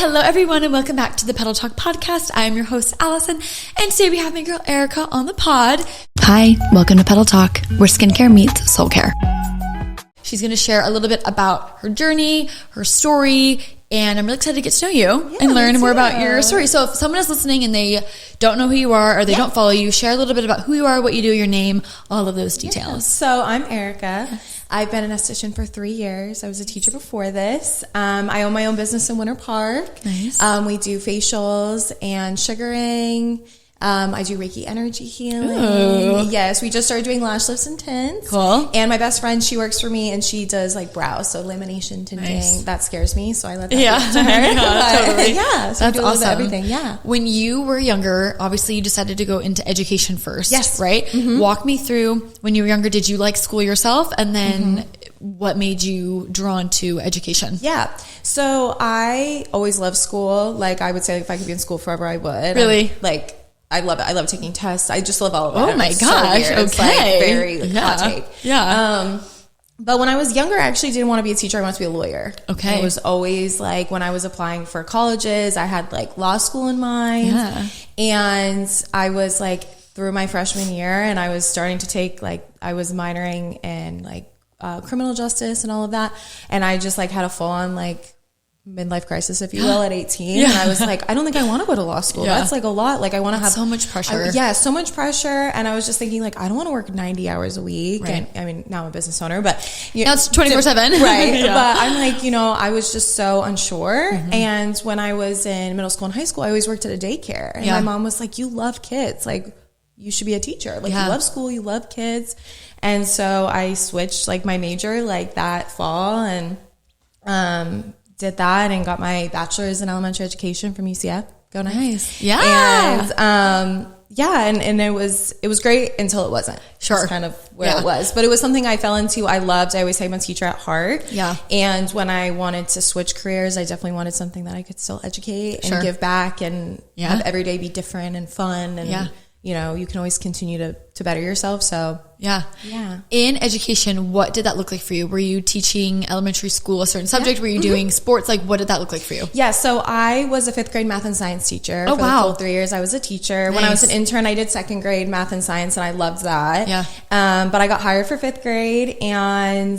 Hello, everyone, and welcome back to the Petal Talk podcast. I am your host, Allison, and today we have my girl, Erica, on the pod. Hi, welcome to Petal Talk, where skincare meets soul care. She's going to share a little bit about her journey, her story, and I'm really excited to get to know you and learn more about your story. So if someone is listening and they don't know who you are or they don't follow you, share a little bit about who you are, what you do, your name, all of those details. Yeah. So I'm Erica. I've been an esthetician for 3 years. I was a teacher before this. I own my own business in Winter Park. Nice. We do facials and sugaring. I do Reiki energy healing. Ooh. Yes, we just started doing lash lifts and tints. Cool. And my best friend, she works for me and she does like brows, so lamination tinting. Nice. That scares me, so I let that Yeah. go to her. Yeah, totally. Yeah, so That's we do a little bit of awesome. everything. Yeah. When you were younger, obviously you decided to go into education first. Yes. Right? Mm-hmm. Walk me through when you were younger, did you like school yourself? And then what made you drawn to education? Yeah. So I always loved school. Like I would say if I could be in school forever, I would. Really? I love it. I love taking tests. I just love all of it. Oh my It's gosh. So weird. It's Okay. like very hot take. Yeah. But when I was younger, I actually didn't want to be a teacher. I wanted to be a lawyer. Okay. It was always like when I was applying for colleges, I had like law school in mind. Yeah. And I was like through my freshman year and I was starting to take I was minoring in criminal justice and all of that. And I just like had a full on midlife crisis, if you will, at 18. Yeah. And I was like, I don't think I want to go to law school. Yeah. That's like a lot. Like I want to have so much pressure. So much pressure. And I was just thinking like, I don't want to work 90 hours a week. Right. And I mean, now I'm a business owner, but Now it's 24/7. Right. Yeah. But I'm like, I was just so unsure. And when I was in middle school and high school, I always worked at a daycare. And my mom was like, you love kids. Like you should be a teacher. Like you love school, you love kids. And so I switched my major that fall and, did that and got my bachelor's in elementary education from UCF. Go nice. Yeah. And it was great until it wasn't. Sure. That's kind of where it was. But it was something I fell into. I loved. I always say I'm a teacher at heart. Yeah. And when I wanted to switch careers, I definitely wanted something that I could still educate and give back and have every day be different and fun and you can always continue to better yourself. So yeah. In education, what did that look like for you? Were you teaching elementary school a certain subject? Were you doing sports? What did that look like for you? Yeah. So I was a 5th grade math and science teacher. Oh, for the full 3 years. I was a teacher. When I was an intern, I did 2nd grade math and science and I loved that. Yeah. But I got hired for 5th grade and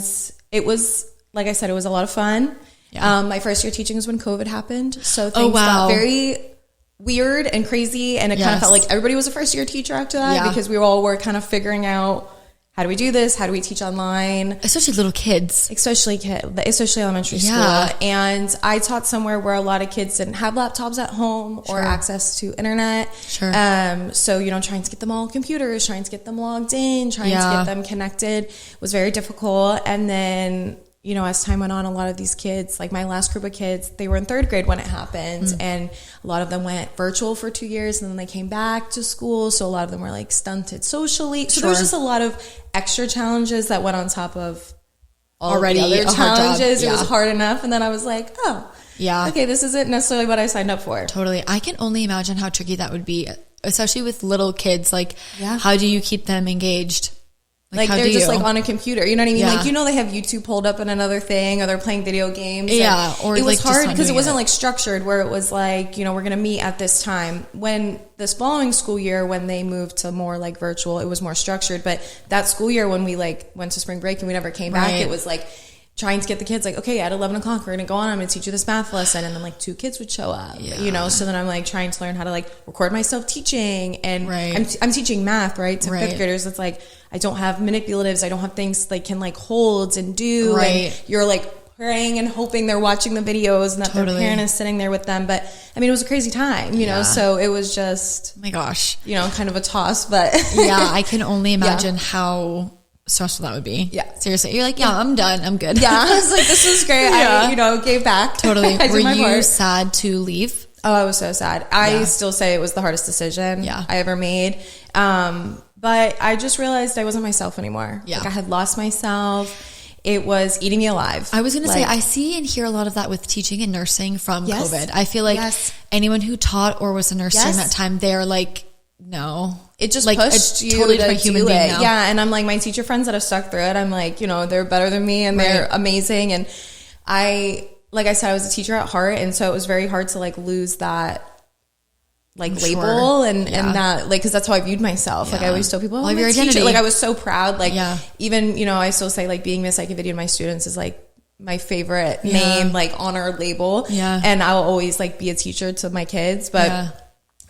it was, like I said, it was a lot of fun. Yeah. My first year teaching was when COVID happened. So things got very weird and crazy, and it kind of felt like everybody was a first year teacher after that because we all were kind of figuring out how do we do this, how do we teach online, especially little kids, especially elementary school. And I taught somewhere where a lot of kids didn't have laptops at home or access to internet. Sure. So trying to get them all computers, trying to get them logged in, trying to get them connected was very difficult. And then as time went on, a lot of these kids, like my last group of kids, they were in 3rd grade when it happened. And a lot of them went virtual for 2 years and then they came back to school. So a lot of them were stunted socially. So there was just a lot of extra challenges that went on top of all the other challenges. It was hard enough. And then I was like, okay, this isn't necessarily what I signed up for. Totally. I can only imagine how tricky that would be, especially with little kids. How do you keep them engaged? They're just on a computer, you know what I mean? Yeah. They have YouTube pulled up in another thing or they're playing video games. Yeah. Or it was hard because it wasn't structured where it was we're going to meet at this time. When this following school year, when they moved to more virtual, it was more structured. But that school year when we went to spring break and we never came back, it was trying to get the kids okay, at 11 o'clock, we're going to go on. I'm going to teach you this math lesson. And then 2 kids would show up, so then I'm trying to learn how to record myself teaching. And I'm teaching math, right? To 5th graders. It's I don't have manipulatives. I don't have things they can hold and do. Right. And you're praying and hoping they're watching the videos and that their parent is sitting there with them. But I mean, it was a crazy time, you know, so it was just, oh my gosh, kind of a toss, but yeah, I can only imagine how stressful that would be. Yeah. Seriously. You're I'm done. I'm good. Yeah. I was this was great. Yeah. I, gave back. Totally. I did Were my you part. sad to leave? Oh, I was so sad. I still say it was the hardest decision I ever made. But I just realized I wasn't myself anymore. Yeah. I had lost myself. It was eating me alive. I was going to say, I see and hear a lot of that with teaching and nursing from COVID. I feel like anyone who taught or was a nurse during that time, they're no. It just pushed you totally to human do being it. now. Yeah, and I'm my teacher friends that have stuck through it, I'm they're better than me and they're amazing. And I like I said, I was a teacher at heart. And so it was very hard to like lose that like label and that, like, cause that's how I viewed myself. Like I always tell people, your identity. Teacher. Like I was so proud. Like even, you know, I still say like being Miss Icovitti to my students is like my favorite name, like honor label. And I'll always like be a teacher to my kids. But,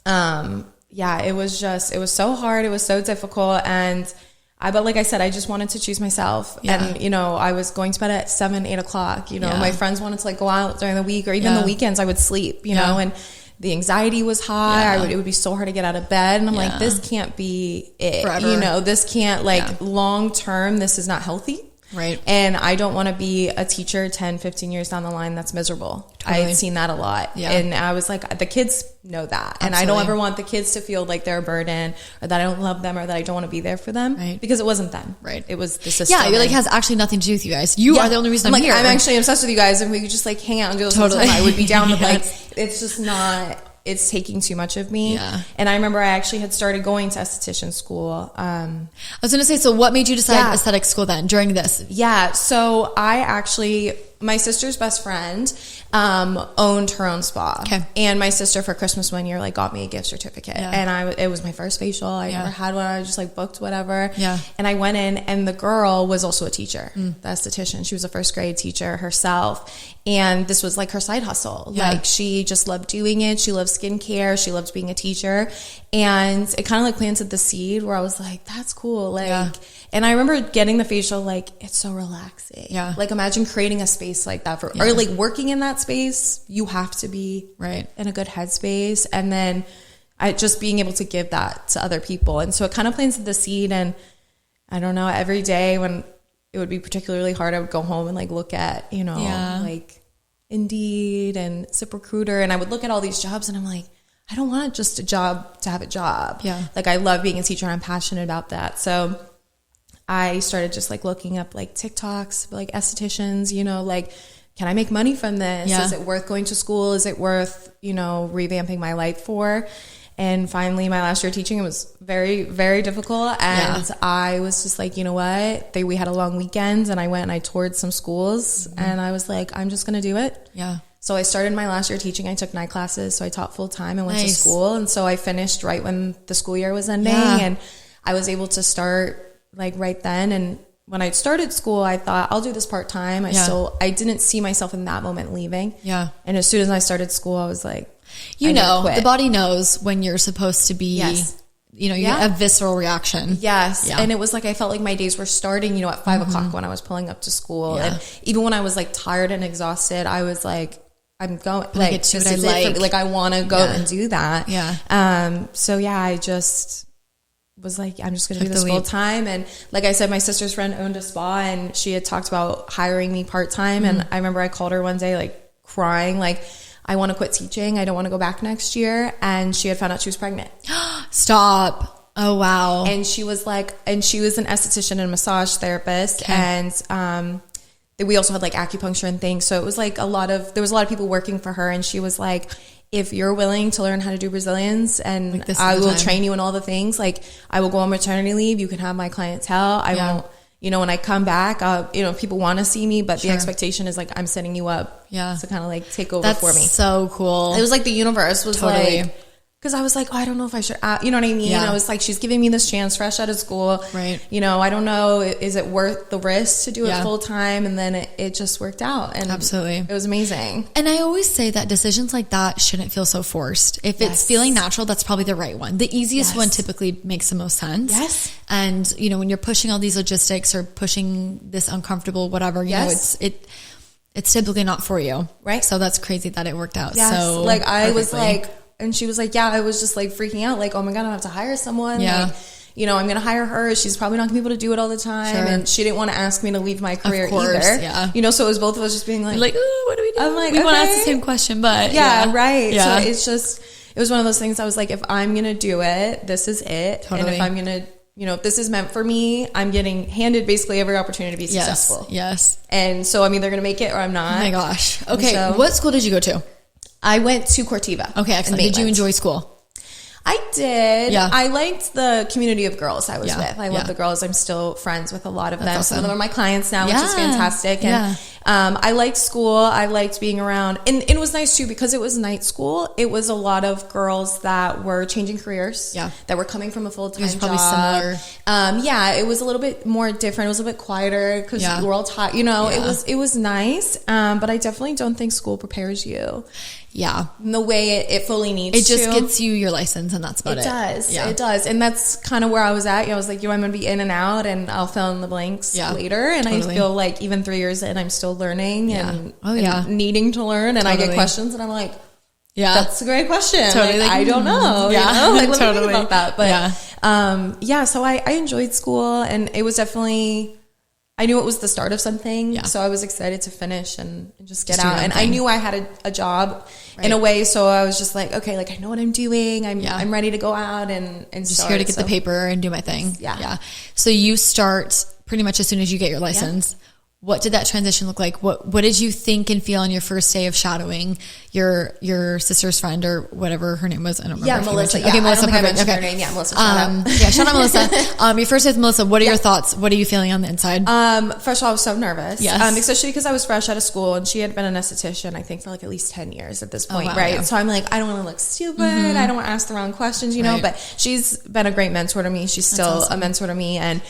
it was so hard. It was so difficult. But like I said, I just wanted to choose myself. And, you know, I was going to bed at 7, 8 o'clock, you know, my friends wanted to like go out during the week or even the weekends I would sleep, you know, and the anxiety was high. It would be so hard to get out of bed. And I'm like, this can't be it. Forever. You know, this can't like long term, this is not healthy. Right. And I don't want to be a teacher 10, 15 years down the line that's miserable. Totally. I've seen that a lot. And I was like, the kids know that. Absolutely. And I don't ever want the kids to feel like they're a burden or that I don't love them or that I don't want to be there for them. Right. Because it wasn't them. Right. It was the system. Yeah, you're like, has actually nothing to do with you guys. You are the only reason I'm here. I'm actually obsessed with you guys. And we could just like hang out and do this all the time. I would be down with like, it's just not... It's taking too much of me. And I remember I actually had started going to esthetician school. I was going to say, so what made you decide aesthetic school then during this? So I actually, my sister's best friend owned her own spa. And my sister for Christmas one year like got me a gift certificate. And it was my first facial. I never had one. I just like booked whatever. And I went in and the girl was also a teacher, the esthetician. She was a first grade teacher herself. And this was like her side hustle. Like she just loved doing it. She loved skincare. She loved being a teacher. And it kind of like planted the seed where I was like, that's cool. Like, and I remember getting the facial, like, it's so relaxing. Like imagine creating a space like that or like working in that space. You have to be in a good headspace. And then just being able to give that to other people. And so it kind of planted the seed. And I don't know, every day when it would be particularly hard, I would go home and like look at, you know, like Indeed and ZipRecruiter. And I would look at all these jobs and I'm like, I don't want just a job to have a job. Like I love being a teacher and I'm passionate about that. So I started just like looking up like TikToks, like estheticians, you know, like, can I make money from this? Is it worth going to school? Is it worth, you know, revamping my life for? And finally, my last year teaching, it was very, very difficult. And I was just like, you know what? We had a long weekend and I went and I toured some schools and I was like, I'm just going to do it. So I started my last year teaching. I took 9 classes. So I taught full time and went to school. And so I finished right when the school year was ending and I was able to start like right then. And when I started school, I thought I'll do this part time. I didn't see myself in that moment leaving. And as soon as I started school, I was like, you know, the body knows when you're supposed to be, you know, you get a visceral reaction. And it was like, I felt like my days were starting, you know, at 5 o'clock when I was pulling up to school. And even when I was like tired and exhausted, I was like, I'm going, like, it's this is it for me. Like, I want to go and do that. So I just was like, I'm just going to do this full time. And like I said, my sister's friend owned a spa and she had talked about hiring me part time. And I remember I called her one day, like crying, like, I want to quit teaching. I don't want to go back next year. And she had found out she was pregnant. Stop. Oh, wow. And she was like, and she was an esthetician and massage therapist. And, we also had like acupuncture and things. So it was like there was a lot of people working for her. And she was like, if you're willing to learn how to do Brazilians and like I will train you in all the things, like I will go on maternity leave. You can have my clientele. I won't, you know, when I come back, you know, people want to see me, but the expectation is like, I'm setting you up to kind of like take over for me. So cool. It was like the universe was like, because I was like, oh, I don't know if I should, you know what I mean? I was like, she's giving me this chance fresh out of school. You know, I don't know, is it worth the risk to do it full time? And then it just worked out. And it was amazing. And I always say that decisions like that shouldn't feel so forced. If it's feeling natural, that's probably the right one. The easiest one typically makes the most sense. And, you know, when you're pushing all these logistics or pushing this uncomfortable, whatever, you know, it's typically not for you. So that's crazy that it worked out. So like I was like, and she was like, I was just like freaking out. Like, oh my God, I have to hire someone. Like, you know, I'm going to hire her. She's probably not going to be able to do it all the time. And she didn't want to ask me to leave my career either. You know, so it was both of us just being like, oh, what do we do? I'm like, we want to ask the same question, but So it's just, it was one of those things. I was like, if I'm going to do it, this is it. And if I'm going to, you know, if this is meant for me, I'm getting handed basically every opportunity to be successful. And so I'm either going to make it or I'm not. Oh my gosh. Okay. What school did you go to? I went to Cortiva. Okay, excellent. Did you enjoy school? I did. I liked the community of girls I was with. I love the girls. I'm still friends with a lot of them. Awesome. Some of them are my clients now, which is fantastic. And I liked school. I liked being around, and it was nice too because it was night school. It was a lot of girls that were changing careers. Yeah. That were coming from a full-time It was probably job. similar. Yeah, it was a little bit more different. It was a bit quieter because we're all taught, you know, it was nice. But I definitely don't think school prepares you. Yeah. In the way it fully needs It just to. gets you your license and that's about it. It does. Yeah. It does. And that's kind of where I was at. You know, I was like, I'm going to be in and out and I'll fill in the blanks later. And I feel like even 3 years in, I'm still learning and needing to learn. And I get questions and I'm like, that's a great question. Totally. Like, I don't know. Yeah. You know? Like, let me Totally. think about that. But so I enjoyed school and it was definitely, I knew it was the start of something. Yeah. So I was excited to finish and just get out. And I knew I had a job in a way. So I was just like, okay, like I know what I'm doing. I'm ready to go out and just start. here to get the paper and do my thing. Yeah. So you start pretty much as soon as you get your license. Yeah. What did that transition look like? What did you think and feel on your first day of shadowing your sister's friend or whatever her name was? I don't remember. Yeah, Melissa. Okay, Melissa. Perfect. Her name. Yeah, Melissa. Shout out Melissa. Your first day with Melissa. What are your thoughts? What are you feeling on the inside? First of all, I was so nervous. Yes. Especially because I was fresh out of school and she had been an esthetician, I think, for like at least 10 years at this point, right? Yeah. So I'm like, I don't want to look stupid. I don't want to ask the wrong questions, you know. But she's been a great mentor to me. She's still a mentor to me, and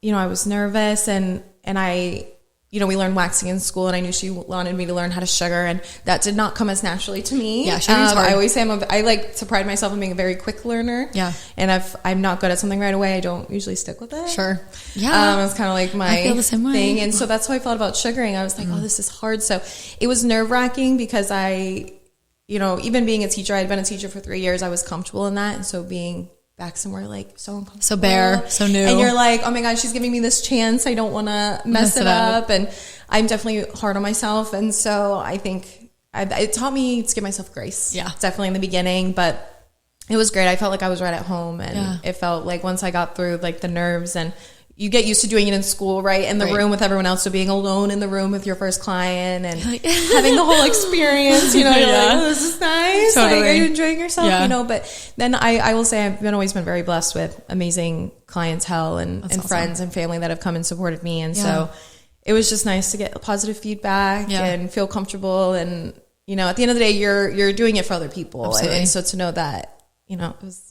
you know, I was nervous and I, you know, we learned waxing in school and I knew she wanted me to learn how to sugar and that did not come as naturally to me. Yeah, sugaring's hard. I always say I like to pride myself on being a very quick learner. Yeah. And if I'm not good at something right away, I don't usually stick with it. Sure. Yeah. It's kind of like my thing. And so that's how I felt about sugaring. I was like, oh, this is hard. So it was nerve wracking because I, you know, even being a teacher, I'd been a teacher for 3 years. I was comfortable in that. And so being back somewhere like so uncomfortable, so bare, so new, and you're like, oh my god, she's giving me this chance, I don't want to mess it up. And I'm definitely hard on myself, and so I think it taught me to give myself grace. Yeah, definitely in the beginning, but it was great. I felt like I was right at home, and it felt like once I got through like the nerves, and you get used to doing it in school, right? In the room with everyone else. So being alone in the room with your first client and having the whole experience, you know, you're like, oh, this is nice. Totally. Like, are you enjoying yourself? You know, but then I will say I've always been very blessed with amazing clientele and friends and family that have come and supported me. And so it was just nice to get positive feedback and feel comfortable. And, you know, at the end of the day, you're doing it for other people. And so to know that, you know, it was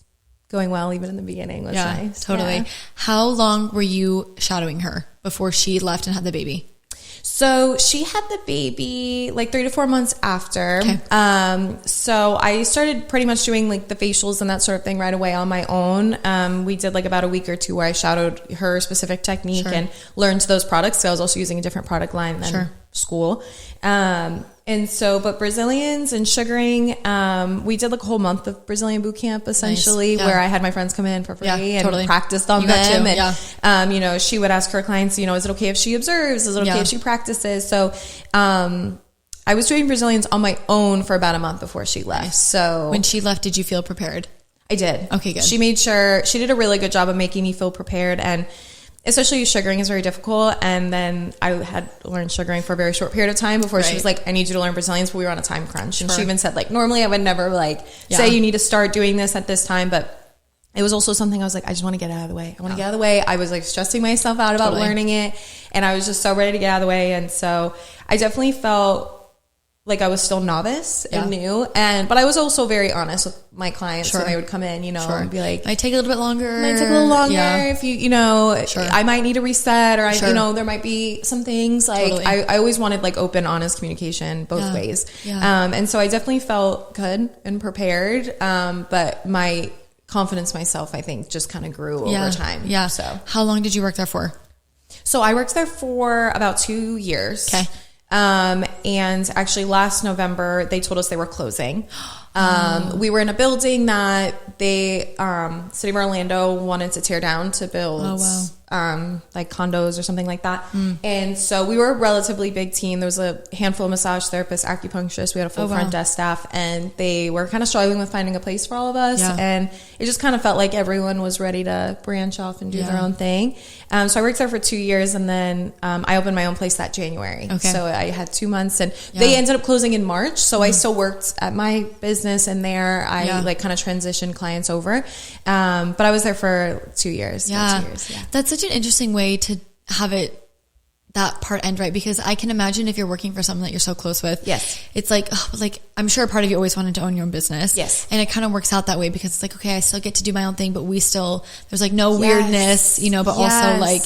going well even in the beginning was nice. Totally. Yeah. How long were you shadowing her before she left and had the baby? So she had the baby like 3 to 4 months after. Okay. So I started pretty much doing like the facials and that sort of thing right away on my own. We did like about a week or two where I shadowed her specific technique and learned those products. So I was also using a different product line than school. And so, but Brazilians and sugaring, we did like a whole month of Brazilian boot camp essentially, where I had my friends come in for free and practiced on them. And, you know, she would ask her clients, you know, is it okay if she observes? Is it okay if she practices? So, I was doing Brazilians on my own for about a month before she left. So when she left, did you feel prepared? I did. Okay, good. She made sure, she did a really good job of making me feel prepared, and especially sugaring is very difficult. And then I had learned sugaring for a very short period of time before she was like, I need you to learn Brazilians, but we were on a time crunch. And she even said like, normally I would never like say you need to start doing this at this time. But it was also something I was like, I just want to get out of the way. I want to get out of the way. I was like stressing myself out about learning it. And I was just so ready to get out of the way. And so I definitely felt like I was still novice and new, but I was also very honest with my clients when they would come in, you know, and be like, might take a little bit longer. Might take a little longer if you know, I might need a reset, or you know, there might be some things like I always wanted like open, honest communication both ways. And so I definitely felt good and prepared. But my confidence myself, I think, just kind of grew over time. Yeah. So how long did you work there for? So I worked there for about 2 years. Okay. And actually last November, they told us they were closing. We were in a building that they, City of Orlando wanted to tear down to build, like condos or something like that. And so we were a relatively big team. There was a handful of massage therapists, acupuncturists. We had a full front desk staff, and they were kind of struggling with finding a place for all of us. And it just kind of felt like everyone was ready to branch off and do their own thing. So I worked there for 2 years, and then, I opened my own place that January. Okay. So I had 2 months, and they ended up closing in March. So I still worked at my business, and there I like kind of transitioned clients over. But I was there for 2 years. Yeah. 2 years. Yeah. That's such an interesting way to have it that part end right? Because I can imagine if you're working for someone that you're so close with, yes, it's like, I'm sure a part of you always wanted to own your own business. Yes. And it kind of works out that way because it's like, okay, I still get to do my own thing, but there's like no weirdness, you know, but also like,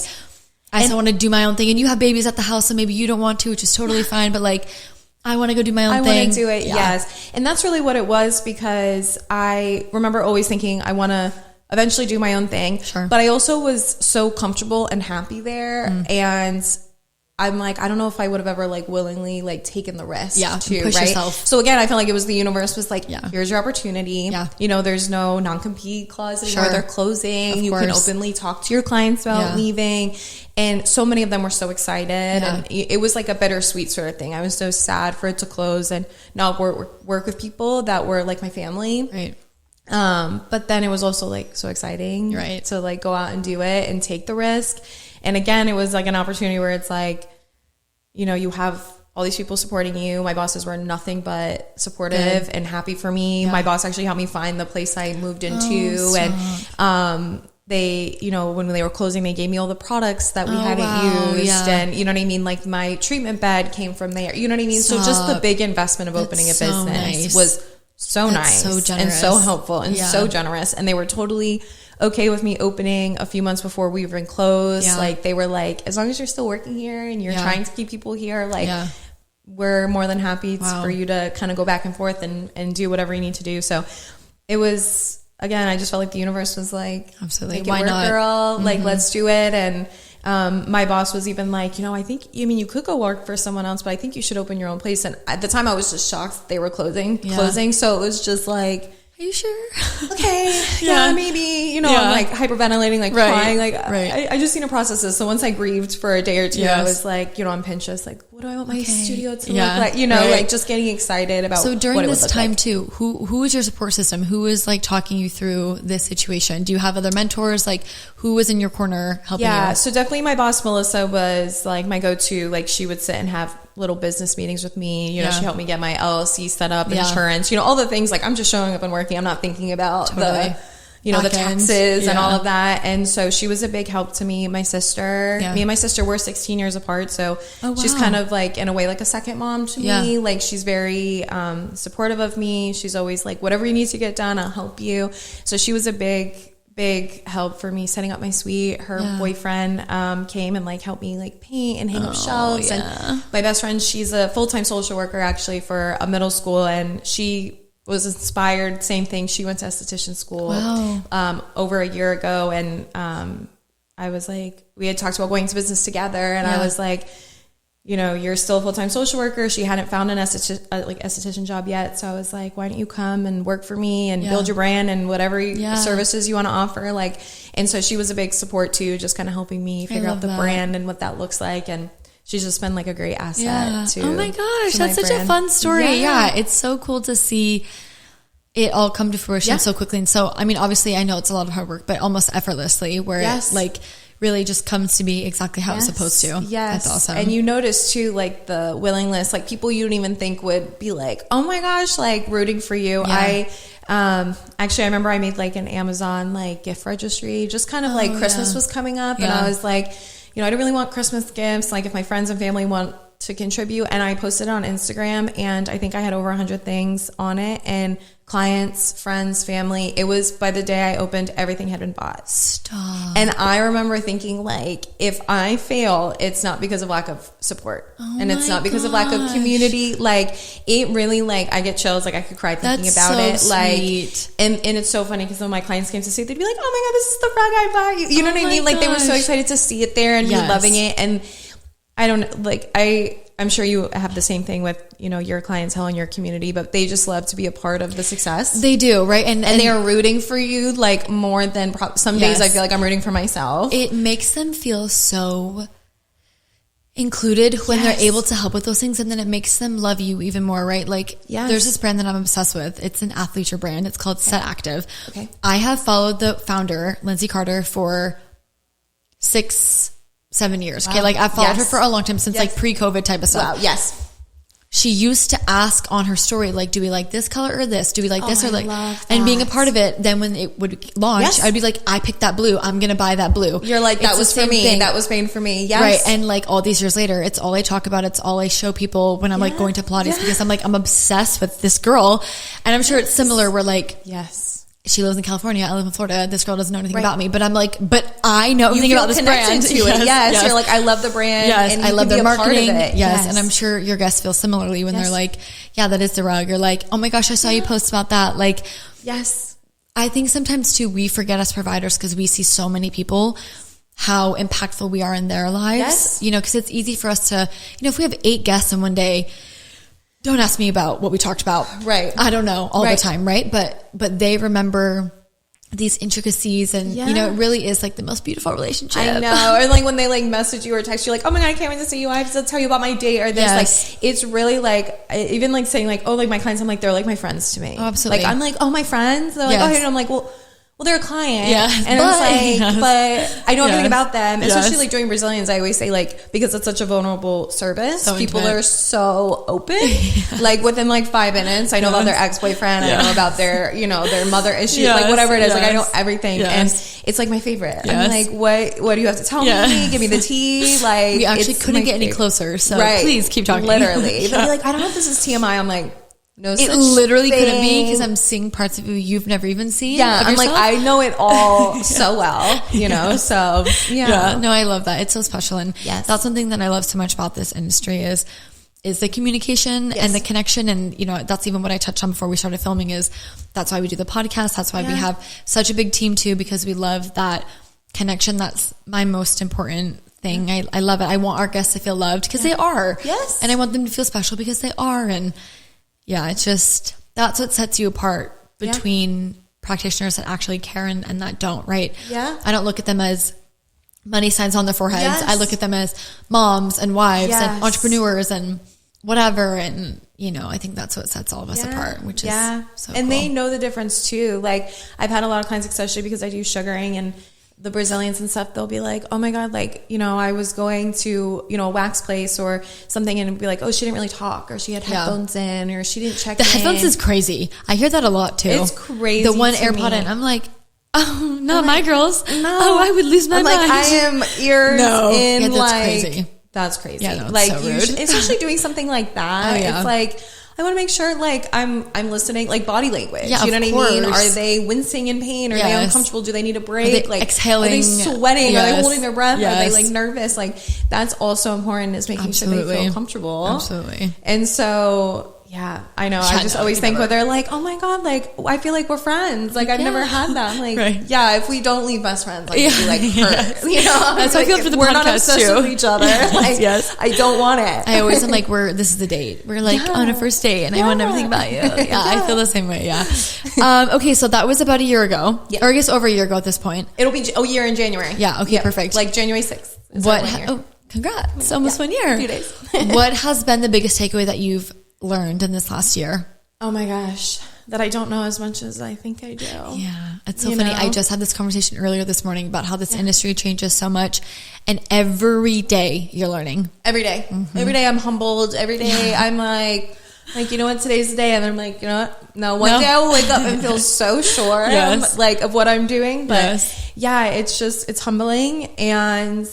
I still want to do my own thing, and you have babies at the house, so maybe you don't want to, which is totally fine, but like, I want to go do my own thing. I want to do it. Yes. And that's really what it was, because I remember always thinking I want to eventually do my own thing, sure, but I also was so comfortable and happy there. And I'm like, I don't know if I would have ever like willingly like taken the risk to push yourself. So again, I feel like it was the universe was like, here's your opportunity. Yeah. You know, there's no non-compete clause anymore. They're closing. You can openly talk to your clients about leaving. And so many of them were so excited. And it was like a bittersweet sort of thing. I was so sad for it to close and not work with people that were like my family. Right. But then it was also like so exciting to like go out and do it and take the risk. And again, it was like an opportunity where it's like, you know, you have all these people supporting you. My bosses were nothing but supportive and happy for me. My boss actually helped me find the place I moved into. And, they, you know, when they were closing, they gave me all the products that we hadn't used. And you know what I mean? Like my treatment bed came from there. You know what I mean? So just the big investment of opening a business was so nice and so helpful and so generous. And they were totally okay with me opening a few months before we even closed. Like they were like, as long as you're still working here and you're trying to keep people here, like we're more than happy for you to kind of go back and forth and do whatever you need to do. So it was, again, I just felt like the universe was like, absolutely, why not, girl? Like, let's do it. And my boss was even like, you know, I think, I mean, you could go work for someone else, but I think you should open your own place. And at the time I was just shocked that they were closing. So it was just like, are you sure? Okay. Maybe, you know, I'm like hyperventilating, like crying. Like I just need to process this. So once I grieved for a day or two, I was like, you know, on Pinterest, like, what do I want my studio to look like? You know, like just getting excited about so during what this time like. too, who was your support system? Who was like talking you through this situation? Do you have other mentors? Like who was in your corner helping you? Yeah. So definitely my boss, Melissa, was like my go-to. Like she would sit and have little business meetings with me. You know, she helped me get my LLC set up, insurance, you know, all the things. Like I'm just showing up and working. I'm not thinking about the, you know, the taxes and all of that. And so she was a big help to me. My sister, me and my sister were 16 years apart. So she's kind of like, in a way, like a second mom to me. Like she's very supportive of me. She's always like, whatever you need to get done, I'll help you. So she was a big help for me setting up my suite. Her boyfriend came and like helped me like paint and hang up shelves. And my best friend, she's a full-time social worker actually for a middle school, and she was inspired, same thing. She went to esthetician school over a year ago, and I was like, we had talked about going to business together, and I was like, you know, you're still a full-time social worker. She hadn't found an esthetician job yet. So I was like, why don't you come and work for me and build your brand and whatever services you want to offer? Like, and so she was a big support too, just kind of helping me figure out the brand and what that looks like. And she's just been like a great asset to oh my gosh, that's such a fun story. Yeah. It's so cool to see it all come to fruition so quickly. And so, I mean, obviously I know it's a lot of hard work, but almost effortlessly, where it like really just comes to be exactly how it's supposed to. Yes. That's awesome. And you notice too, like the willingness, like people you don't even think would be like, oh my gosh, like rooting for you. I remember I made like an Amazon like gift registry, just kind of like Christmas was coming up, and I was like, you know, I don't really want Christmas gifts. Like if my friends and family want to contribute, and I posted it on Instagram, and I think I had over 100 things on it, and clients, friends, family. It was, by the day I opened, everything had been bought. Stop. And I remember thinking, like, if I fail, it's not because of lack of support. And it's not because of lack of community. Like, it really, like, I get chills. Like, I could cry thinking about it. Sweet. Like, and it's so funny because when my clients came to see it, they'd be like, oh my God, this is the rug I bought you. You know what I mean? Like, they were so excited to see it there and be loving it. And I don't, like, I'm sure you have the same thing with, you know, your clientele and your community, but they just love to be a part of the success. They do, right? And they are rooting for you, like, more than some days I feel like I'm rooting for myself. It makes them feel so included when they're able to help with those things, and then it makes them love you even more, right? Like, there's this brand that I'm obsessed with. It's an athleisure brand. It's called Set Active. Okay. I have followed the founder, Lindsay Carter, for 6-7 years. Okay. Like I've followed her for a long time, since like pre-COVID type of stuff. Wow. Yes. she used to ask on her story, like, do we like this color or this? Do we like this or like, love and being a that. part of it, then when it would launch, I'd be like, I picked that blue. I'm going to buy that blue. You're like, that It's was the for same me. thing. That was made for me. Yes. Right. And like all these years later, it's all I talk about. It's all I show people when I'm like going to Pilates because I'm like, I'm obsessed with this girl. And I'm sure it's similar where like, Yes. she lives in California. I live in Florida. This girl doesn't know anything about me, but I'm like, but I know everything about this brand. To it. Yes. You're like, I love the brand. Yes. And I love their marketing. Yes. Yes. And I'm sure your guests feel similarly when they're like, yeah, that is the rug. You're like, oh my gosh, I saw you post about that. Like, yes. I think sometimes too, we forget as providers because we see so many people how impactful we are in their lives. Yes. You know, because it's easy for us to, you know, if we have 8 guests in one day, don't ask me about what we talked about. Right. I don't know all the time. Right. But they remember these intricacies and, you know, it really is like the most beautiful relationship. I know. Or like when they like message you or text you like, oh my God, I can't wait to see you. I have to tell you about my date or this. Yes. Like, it's really like, even like saying like, oh, like my clients, I'm like, they're like my friends to me. Oh, absolutely. Like, I'm like, oh, my friends. They're like, oh, and I'm like, well, they're a client. Yeah. And it's like, but I know everything about them. Especially like during Brazilians, I always say like, because it's such a vulnerable service, So people intimate. are so open. Like within like 5 minutes, I know about their ex-boyfriend. I know about their, you know, their mother issues, like whatever it is. Like I know everything. And it's like my favorite. I'm like, what do you have to tell me? Give me the tea. Like we actually couldn't get any closer. So please keep talking. Literally. They'll be like, I don't know if this is TMI. I'm like, no, it literally couldn't be because I'm seeing parts of you you've never even seen. Yeah, I'm like, I know it all so well, you know, so yeah. No, I love that. It's so special. And Yes. that's something that I love so much about this industry is the communication and the connection. And, you know, that's even what I touched on before we started filming is that's why we do the podcast. That's why we have such a big team too, because we love that connection. That's my most important thing. I love it. I want our guests to feel loved because they are. Yes. And I want them to feel special because they are. And yeah, it's just, that's what sets you apart between practitioners that actually care and that don't, right? Yeah. I don't look at them as money signs on their foreheads. Yes. I look at them as moms and wives Yes. and entrepreneurs and whatever. And, you know, I think that's what sets all of us apart, which is so and cool. they know the difference too. Like I've had a lot of clients, especially because I do sugaring and the Brazilians and stuff, they'll be like, oh my God, like, you know, I was going to, you know, a wax place or something and be like, oh, she didn't really talk or she had headphones in or she didn't check the in. headphones is crazy. I hear that a lot too. It's crazy. The one to AirPod me. in, I'm like, oh, not my girls. No. Oh, I would lose my I'm mind. like, I am ears in that's like, crazy. That's crazy. Yeah, no, it's like so rude. especially doing something like that. Oh, yeah. It's like, I want to make sure like I'm listening, like body language. Yeah, you know of what I mean? course. Are they wincing in pain? Are they Yes. uncomfortable? Do they need a Are break? they Like exhaling? Are they sweating? Are Yes. they holding their breath? Are they Yes. like nervous? Like that's also important is making sure they Absolutely. feel comfortable. Absolutely. And so yeah, I know. I just always think never. when they're like, oh my God, like I feel like we're friends. Like I've never had that. I'm like, Right. yeah, if we don't leave best friends, like we'd be like hurt. Yes. You know? That's how I Like, feel for the we're not podcast, obsessed too. with each other. Like Yes. I don't want it. I always am like, this is the date. We're like on a first date and I want everything about you. Yeah, I feel the same way. Yeah. Okay. So that was about a year ago, or I guess over a year ago at this point. It'll be a year in January. Yeah. Okay. Perfect. Like January 6th. is What? our 1 year. Oh, congrats. Almost 1 year. A few days. What has been the biggest takeaway that you've learned in this last year? Oh my gosh. That I don't know as much as I think I do. Yeah. It's so You funny. know? I just had this conversation earlier this morning about how this industry changes so much and every day you're learning. Every day. Mm-hmm. Every day I'm humbled. Every day I'm like, you know what, today's the day. And I'm like, you know what? No, one day I will wake up and feel so sure like of what I'm doing. But yeah, it's humbling. And,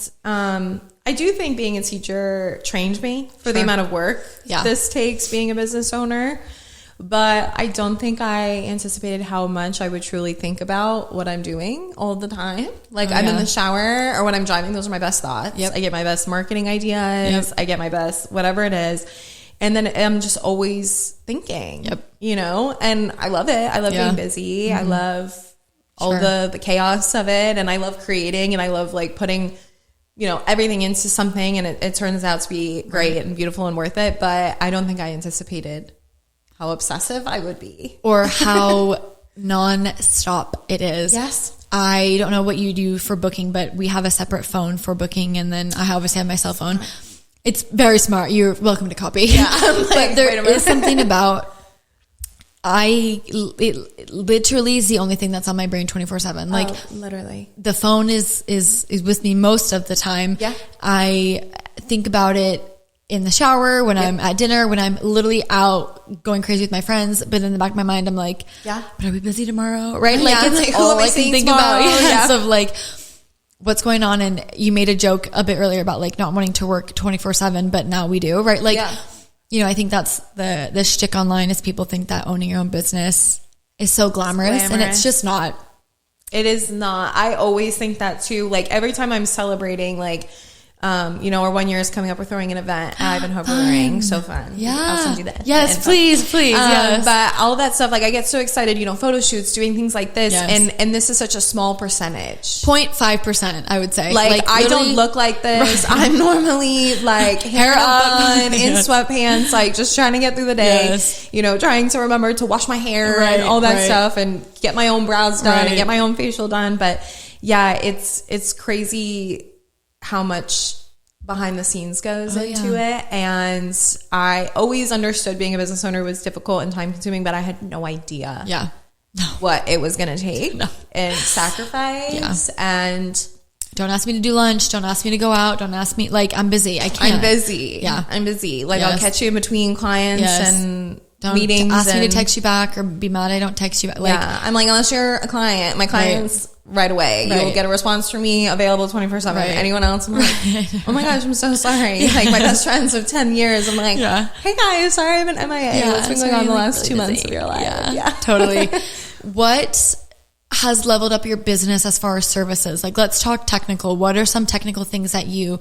I do think being a teacher trained me for the amount of work this takes being a business owner. But I don't think I anticipated how much I would truly think about what I'm doing all the time. Like I'm in the shower or when I'm driving, those are my best thoughts. Yep. I get my best marketing ideas. I get my best whatever it is. And then I'm just always thinking, you know, and I love it. I love being busy. I love all the chaos of it. And I love creating and I love like putting, you know, everything into something and it turns out to be great and beautiful and worth it. But I don't think I anticipated how obsessive I would be. Or how non-stop it is. Yes. I don't know what you do for booking, but we have a separate phone for booking and then I obviously have my cell phone. It's very smart. You're welcome to copy. Yeah, but there is something about it literally is the only thing that's on my brain 24/7. Like literally. The phone is with me most of the time. Yeah. I think about it in the shower, when I'm at dinner, when I'm literally out going crazy with my friends. But in the back of my mind, I'm like, but are we busy tomorrow? Right? Like, it's like all I can think about. Of like, what's going on. And you made a joke a bit earlier about like not wanting to work 24/7, but now we do, right? Like, you know, I think that's the shtick online is people think that owning your own business is so glamorous. And it's just not. It is not. I always think that too. Like every time I'm celebrating, like, you know, our 1 year is coming up. We're throwing an event at Ivanhoe Brewing. So fun. Yeah. I'll send you that. Yes, please. Yes. But all that stuff, like I get so excited, you know, photo shoots, doing things like this. And this is such a small percentage. 0.5%, I would say. Like I don't look like this. Right. I'm normally like hair up in sweatpants, like just trying to get through the day, you know, trying to remember to wash my hair and all that stuff and get my own brows done and get my own facial done. But yeah, it's crazy how much behind the scenes goes into it. And I always understood being a business owner was difficult and time consuming, but I had no idea what it was going to take and sacrifice. And don't ask me to do lunch. Don't ask me to go out. Don't ask me, like, I'm busy. I can't. I'm busy. Yeah. I'm busy. Like I'll catch you in between clients and don't meetings. Ask me to text you back or be mad I don't text you back. Like, I'm like, unless you're a client, my clients right away. You'll get a response from me, available 24/7. Anyone else, I'm like, oh my gosh, I'm so sorry. Like my best friends of 10 years, I'm like, hey guys, sorry I've been MIA. What's been going on the last 2 months of your life? Yeah, totally. What has leveled up your business as far as services? Like, let's talk technical. What are some technical things that you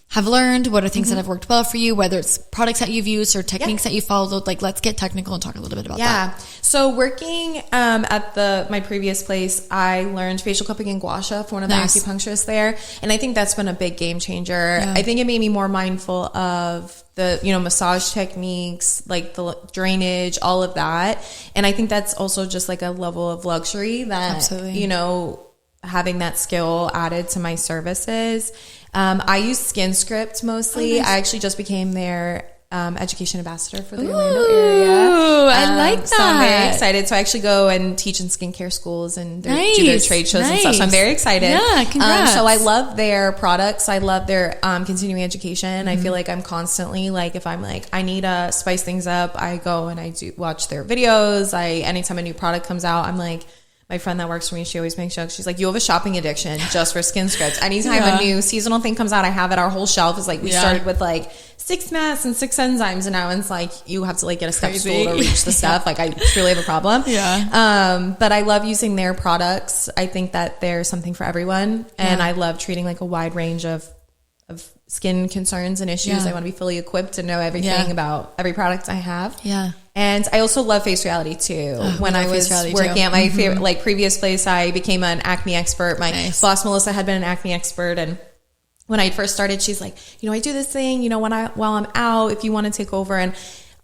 have learned? What are things that have worked well for you, whether it's products that you've used or techniques that you followed? Like, let's get technical and talk a little bit about that. So working at my previous place, I learned facial cupping and gua sha from one of the acupuncturists there. And I think that's been a big game changer. I think it made me more mindful of the, you know, massage techniques, like the drainage, all of that. And I think that's also just like a level of luxury that, you know, having that skill added to my services. I use skinscript mostly. I actually just became their education ambassador for the Orlando area. I like that. So I'm very excited. So I actually go and teach in skincare schools and do their trade shows and stuff. So I'm very excited. Yeah, congrats. So I love their products. I love their continuing education. I feel like I'm constantly like, if I'm like, I need to spice things up, I go and I do watch their videos. Anytime a new product comes out, I'm like, my friend that works for me, she always makes jokes. She's like, you have a shopping addiction just for skinscript. Anytime a new seasonal thing comes out, I have it. Our whole shelf is like, we started with like 6 masks and 6 enzymes, and now it's like you have to like get a step stool to reach the stuff. Like I truly have a problem. But I love using their products. I think that there's something for everyone, and I love treating like a wide range of skin concerns and issues. I want to be fully equipped and know everything about every product I have. And I also love face reality too. When I was working at my favorite, like previous place, I became an acne expert. My boss, Melissa, had been an acne expert. And when I first started, she's like, you know, I do this thing, you know, while I'm out, if you want to take over. And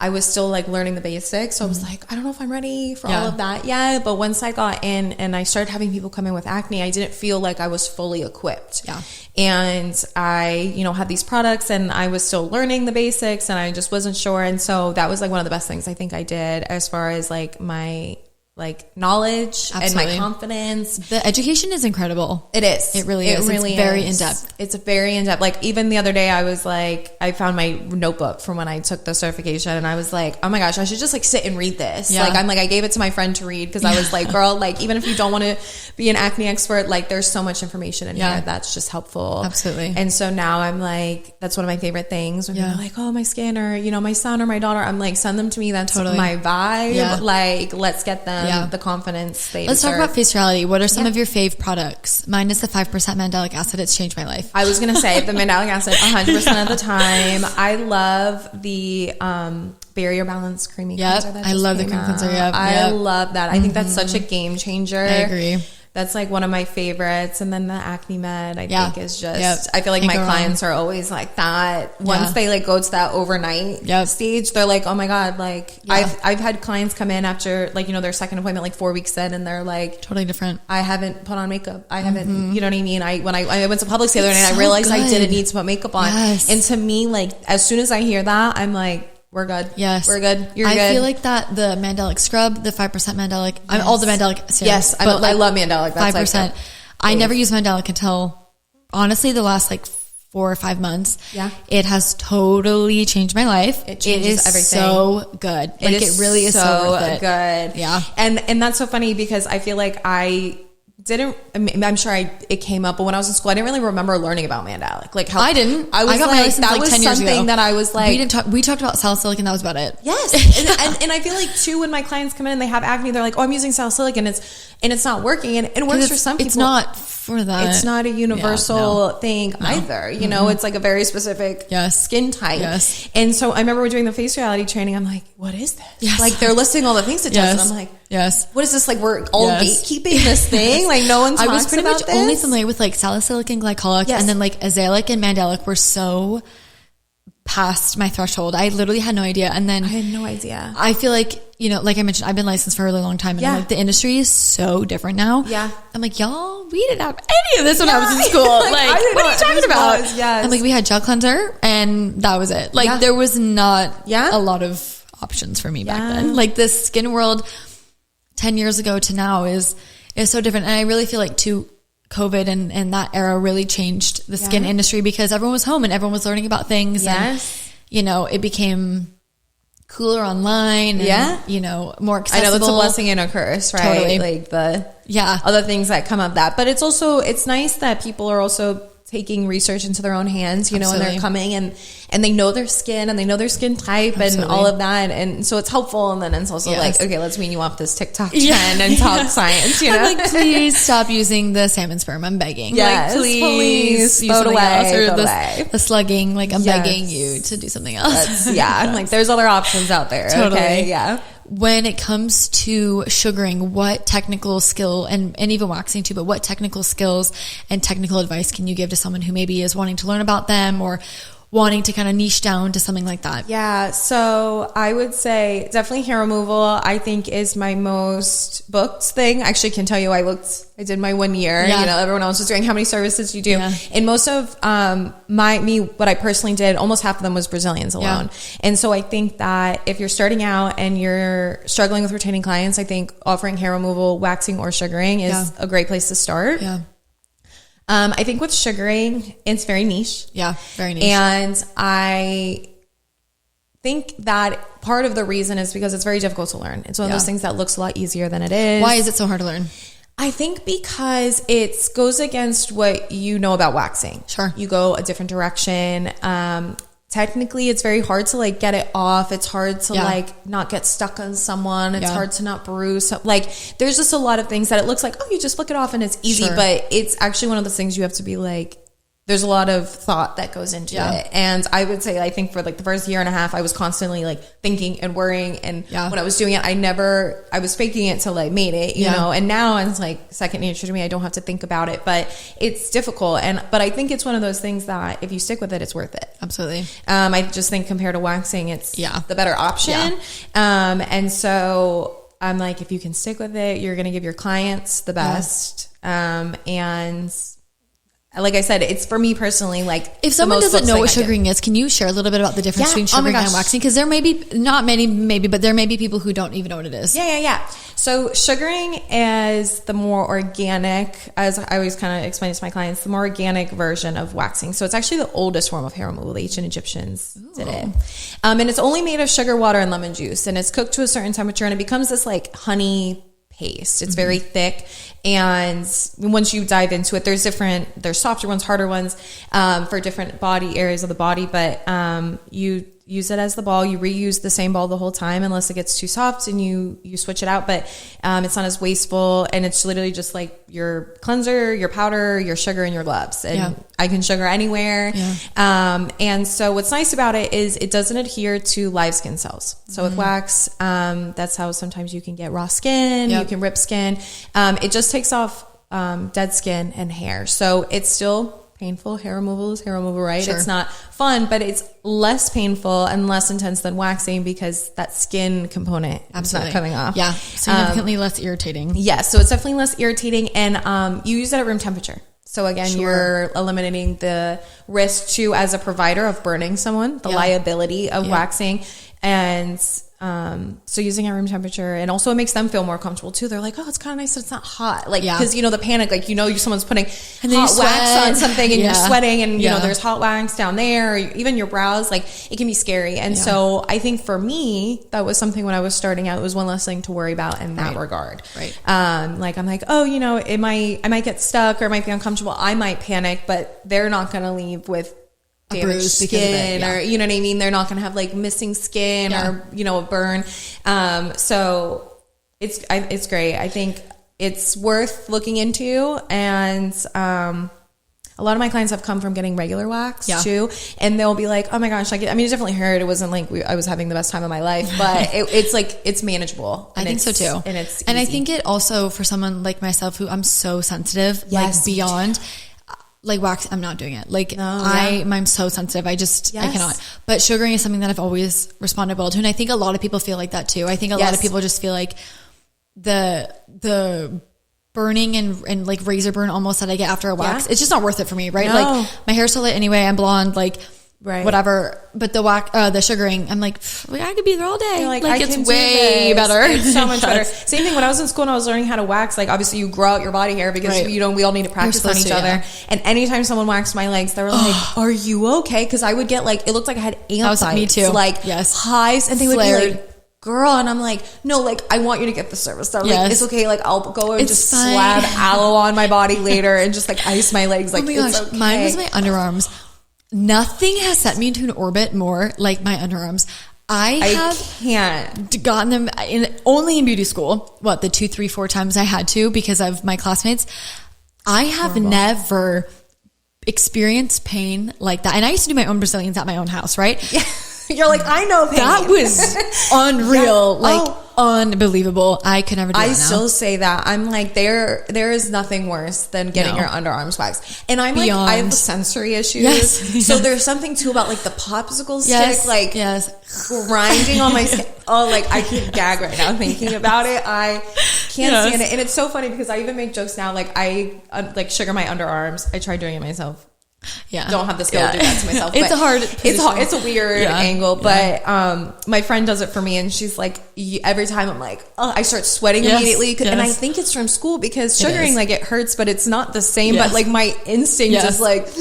I was still like learning the basics. So I was like, I don't know if I'm ready for all of that yet. But once I got in and I started having people come in with acne, I didn't feel like I was fully equipped. And I, you know, had these products and I was still learning the basics and I just wasn't sure. And so that was like one of the best things I think I did as far as like my like knowledge and my confidence. The education is incredible. It is. It really is. It's very in-depth. It's very in-depth. Like even the other day I was like, I found my notebook from when I took the certification and I was like, oh my gosh, I should just like sit and read this. Like I gave it to my friend to read because I was like, girl, like even if you don't want to be an acne expert, like there's so much information in here that's just helpful. Absolutely. And so now I'm like, that's one of my favorite things when people are like, oh, my skin or, you know, my son or my daughter, I'm like, send them to me. That's my vibe. Like, let's get them the confidence they Let's deserve. talk about face reality. What are some of your fave products? Mine is the 5% mandelic acid. It's changed my life. I was going to say the mandelic acid 100% of the time. I love the barrier balance creamy cleanser. I love the cream cleanser. I love that. I think that's such a game changer. I agree. That's like one of my favorites. And then the Acne Med, I think is just, I feel like my clients are always like that. Once they like go to that overnight stage, they're like, oh my God, like I've had clients come in after like, you know, their second appointment, like 4 weeks in and they're like totally different. I haven't put on makeup. I haven't, you know what I mean? When I went to Publix the other night, I realized I didn't need to put makeup on. And to me, like as soon as I hear that, I'm like, we're good. Yes. We're good. You're good. I feel like that the mandelic scrub, the 5% mandelic, all the mandelic serums. Yes. I love mandelic. That's 5%. I never used mandelic until honestly the last like 4 or 5 months. Yeah. It has totally changed my life. It changes everything. So good. Like it really is so worth it. Good. Yeah. And that's so funny because I feel like I'm sure it came up, but when I was in school, I didn't really remember learning about mandalic. Like how I didn't. I got my license like 10 years ago. That I was like, we talked about salicylic and that was about it. Yes. and I feel like too, when my clients come in and they have acne, they're like, oh, I'm using salicylic and it's not working. And it works for some people. It's not for that. It's not a universal thing either. You know, it's like a very specific skin type. Yes. And so I remember doing the face reality training. I'm like, what is this? Yes. Like they're listing all the things it does. And I'm like, what is this? Like we're all gatekeeping this thing? Like no one talks about this? I was pretty much only familiar with like salicylic and glycolic, and then like azelaic and mandelic were so past my threshold. I literally had no idea. And then I had no idea. I feel like, you know, like I mentioned, I've been licensed for a really long time, and like the industry is so different now. Yeah. I'm like, y'all, we didn't have any of this when I was in school. Like what are you talking about? Yes. I'm like, we had gel cleanser and that was it. Like there was not a lot of options for me back then. Like this skin world 10 years ago to now is so different. And I really feel like too, COVID and that era really changed the skin industry because everyone was home and everyone was learning about things. And, you know, it became cooler online and, you know, more accessible. I know that's a blessing and a curse, right? Totally. Like the other things that come of that. But it's also, it's nice that people are also taking research into their own hands, you know, and they're coming and they know their skin and they know their skin type and all of that. And so it's helpful. And then it's also like, okay, let's wean you off this TikTok trend and talk science, you know? I'm like, please stop using the salmon sperm. I'm begging. Yes, like, please throw it away. The slugging, like I'm begging you to do something else. I'm like, there's other options out there. Totally. Okay? Yeah. When it comes to sugaring, what technical skill and even waxing too, but what technical skills and technical advice can you give to someone who maybe is wanting to learn about them or wanting to kind of niche down to something like that? Yeah. So I would say definitely hair removal, I think is my most booked thing. I actually can tell you, I did my 1 year, you know, everyone else was doing how many services you do. And most of, what I personally did, almost half of them was Brazilians alone. And so I think that if you're starting out and you're struggling with retaining clients, I think offering hair removal, waxing or sugaring is a great place to start. I think with sugaring, it's very niche. Yeah, very niche. And I think that part of the reason is because it's very difficult to learn. It's one of those things that looks a lot easier than it is. Why is it so hard to learn? I think because it goes against what you know about waxing. Sure. You go a different direction. Technically, it's very hard to like get it off. It's hard to like not get stuck on someone. It's hard to not bruise. Like there's just a lot of things that it looks like, oh, you just flick it off and it's easy. But it's actually one of those things you have to be like, there's a lot of thought that goes into it. And I would say, I think for like the first year and a half, I was constantly like thinking and worrying. And when I was doing it, I was faking it till I made it, you know, and now it's like second nature to me. I don't have to think about it, but it's difficult. But I think it's one of those things that if you stick with it, it's worth it. Absolutely. I just think compared to waxing, it's the better option. And so I'm like, if you can stick with it, you're going to give your clients the best. And like I said, it's for me personally, like if someone doesn't know what sugaring is, can you share a little bit about the difference between sugaring and waxing? Because there may be, not many, maybe, but there may be people who don't even know what it is. Yeah. So sugaring is the more organic, as I always kind of explain to my clients, the more organic version of waxing. So it's actually the oldest form of hair removal. The ancient Egyptians did it. And it's only made of sugar, water, and lemon juice. And it's cooked to a certain temperature and it becomes this like honey paste. It's very thick. And once you dive into it, there's softer ones, harder ones, for different body areas of the body. But, you use it as the ball. You reuse the same ball the whole time unless it gets too soft and you switch it out. But, it's not as wasteful and it's literally just like your cleanser, your powder, your sugar, and your gloves. And I can sugar anywhere. And so what's nice about it is it doesn't adhere to live skin cells. So with wax, that's how sometimes you can get raw skin, you can rip skin. It just takes off, dead skin and hair. So it's still painful. Hair removal is hair removal, right? Sure. It's not fun, but it's less painful and less intense than waxing because that skin component is not coming off. Yeah. Significantly less irritating. Yeah. So it's definitely less irritating. And you use it at room temperature. So again, you're eliminating the risk to, as a provider, of burning someone, the liability of waxing. And So using at room temperature, and also it makes them feel more comfortable too. They're like, oh, it's kind of nice that it's not hot. Like, cause you know, the panic, like, you know, someone's putting hot wax on something and you're sweating and you know, there's hot wax down there, or even your brows, like it can be scary. And so I think for me, that was something when I was starting out, it was one less thing to worry about in that regard. Right. Like I'm like, oh, you know, I might get stuck or it might be uncomfortable. I might panic, but they're not going to leave with damaged skin or, you know what I mean? They're not going to have like missing skin or, you know, a burn. So it's great. I think it's worth looking into. And, a lot of my clients have come from getting regular wax too. And they'll be like, oh my gosh, I mean, it definitely hurt. It wasn't like I was having the best time of my life, but it's like, it's manageable. I think so too. And it's easy. And I think it also, for someone like myself, who I'm so sensitive, like beyond, like wax, I'm not doing it. Like I'm so sensitive. I cannot. But sugaring is something that I've always responded well to. And I think a lot of people feel like that too. I think a lot of people just feel like the burning and like razor burn almost that I get after a wax, it's just not worth it for me. Right. No. Like my hair's so lit anyway. I'm blonde, like whatever. But the wax, the sugaring, I'm like, I could be there all day. Like it's way better. It's so much better. Same thing when I was in school and I was learning how to wax. Like obviously you grow out your body hair because we all need to practice on each other. And anytime someone waxed my legs, they were like, "Are you okay?" Because I would get like, it looked like I had ant bites, me too. like hives, and they would be like, "Girl," and I'm like, "No, like I want you to get the service done. Like it's okay. Like I'll go and just slab aloe on my body later and just like ice my legs. Like it's okay." Mine was my underarms. Nothing has set me into an orbit more like my underarms. I can't gotten them only in beauty school. What, the 2, 3, 4 times I had to because of my classmates. I have never experienced pain like that. And I used to do my own Brazilians at my own house, right? Yeah. You're like, I know pain. That was unreal. Unbelievable. I could never do that now. I still say that. I'm like, there is nothing worse than getting your underarms waxed. And I'm like, I have sensory issues. So there's something too about like the popsicle stick, like grinding on my skin. Oh, like I could gag right now thinking about it. I can't stand it. And it's so funny because I even make jokes now. Like I like sugar my underarms. I tried doing it myself. Don't have the skill to do that to myself. It's a hard position. It's a weird angle, but my friend does it for me, and she's like, every time I'm like, I start sweating immediately, and I think it's from school because sugaring like it hurts, but it's not the same. But like my instinct is like, this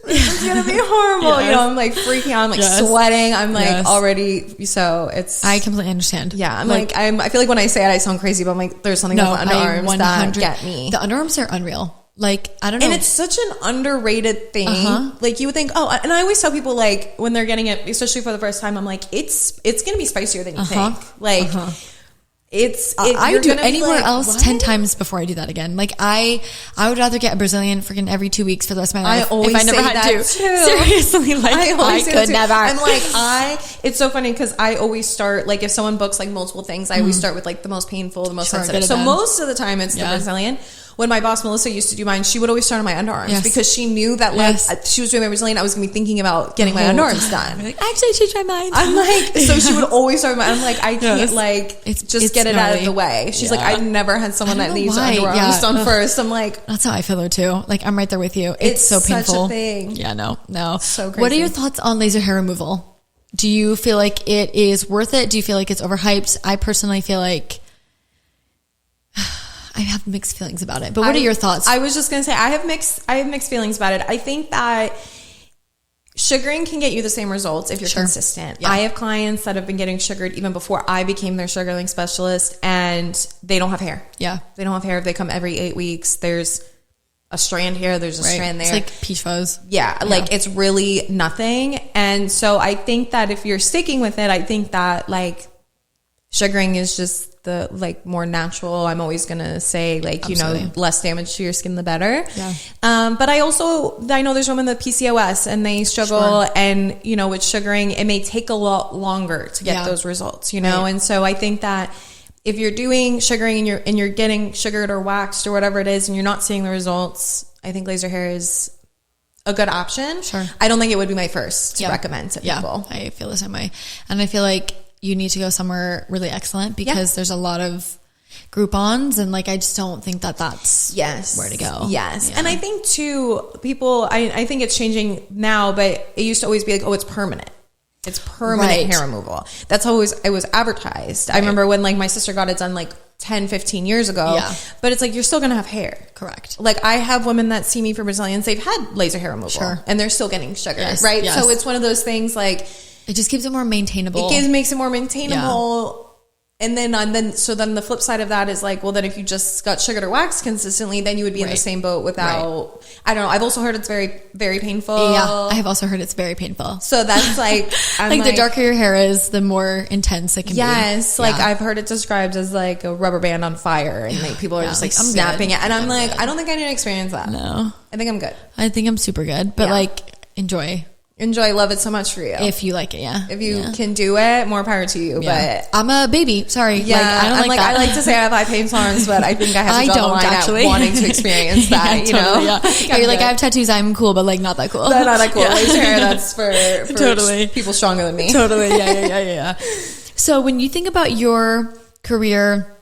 is gonna be horrible. You know, I'm like freaking out. I'm like sweating. I'm like already. So it's. I completely understand. Yeah, I'm like I feel like when I say it, I sound crazy, but I'm like, there's something about underarms that get me. The underarms are unreal. Like, I don't know. And it's such an underrated thing. Like you would think, and I always tell people like when they're getting it, especially for the first time, I'm like, it's going to be spicier than you think. Like I would do it anywhere else 10 times before I do that again. Like I would rather get a Brazilian freaking every 2 weeks for the rest of my life. I always if I never had to. Seriously, like I could never. I'm like, it's so funny because I always start, like if someone books like multiple things, I always start with like the most painful, the most sensitive. So most of the time it's the Brazilian. When my boss Melissa used to do mine, she would always start on my underarms because she knew that like she was doing my Brazilian, I was gonna be thinking about getting my underarms done. Like, actually, I changed my mind. I'm like, so she would always start my. I'm like, I can't like just get it out of the way. She's like, I've never had someone that needs underarms done first. I'm like, that's how I feel though too. Like I'm right there with you. It's so painful. Such a thing. Yeah, no. So crazy. What are your thoughts on laser hair removal? Do you feel like it is worth it? Do you feel like it's overhyped? I personally feel like. I have mixed feelings about it, but what are your thoughts? I was just going to say, I have mixed feelings about it. I think that sugaring can get you the same results if you're consistent. Yeah. I have clients that have been getting sugared even before I became their sugaring specialist, and they don't have hair. Yeah. They don't have hair. They come every 8 weeks. There's a strand here. There's a strand there. It's like peach fuzz. Yeah. Like it's really nothing. And so I think that if you're sticking with it, I think that like sugaring is just the like more natural. I'm always gonna say like you know less damage to your skin the better. But I know there's women with PCOS and they struggle and you know with sugaring it may take a lot longer to get those results, you know. And so I think that if you're doing sugaring and you're getting sugared or waxed or whatever it is and you're not seeing the results, I think laser hair is a good option. I don't think it would be my first to recommend to people. I feel the same way, and I feel like you need to go somewhere really excellent because there's a lot of Groupons and like I just don't think that that's where to go. And I think too people I think it's changing now, but it used to always be like, oh, it's permanent. It's permanent hair removal. That's how it was advertised. I remember when like my sister got it done like 10, 15 years ago. Yeah. But it's like, you're still going to have hair. Correct. Like I have women that see me for Brazilians. They've had laser hair removal and they're still getting sugar. Right. Yes. So it's one of those things like. It just keeps it more maintainable. Makes it more maintainable. Yeah. And then the flip side of that is like, well, then if you just got sugared or waxed consistently, then you would be in the same boat without, I don't know. I've also heard it's very, very painful. Yeah. I have also heard it's very painful. So that's like, like the darker your hair is, the more intense it can be. Yes. Like I've heard it described as like a rubber band on fire and like people are just like snapping it. And I'm like, good. I don't think I need to experience that. No. I think I'm good. I think I'm super good, but like enjoy. Love it so much for you. If you like it, If you can do it, more power to you. Yeah. But I'm a baby. Sorry. Yeah. I like to say I have high pain tolerance, but I think I have to draw the line at wanting to experience that, You're like, I have tattoos, I'm cool, but like not that cool. Not that cool. Laser hair, that's for people stronger than me. Totally. Yeah. So when you think about your career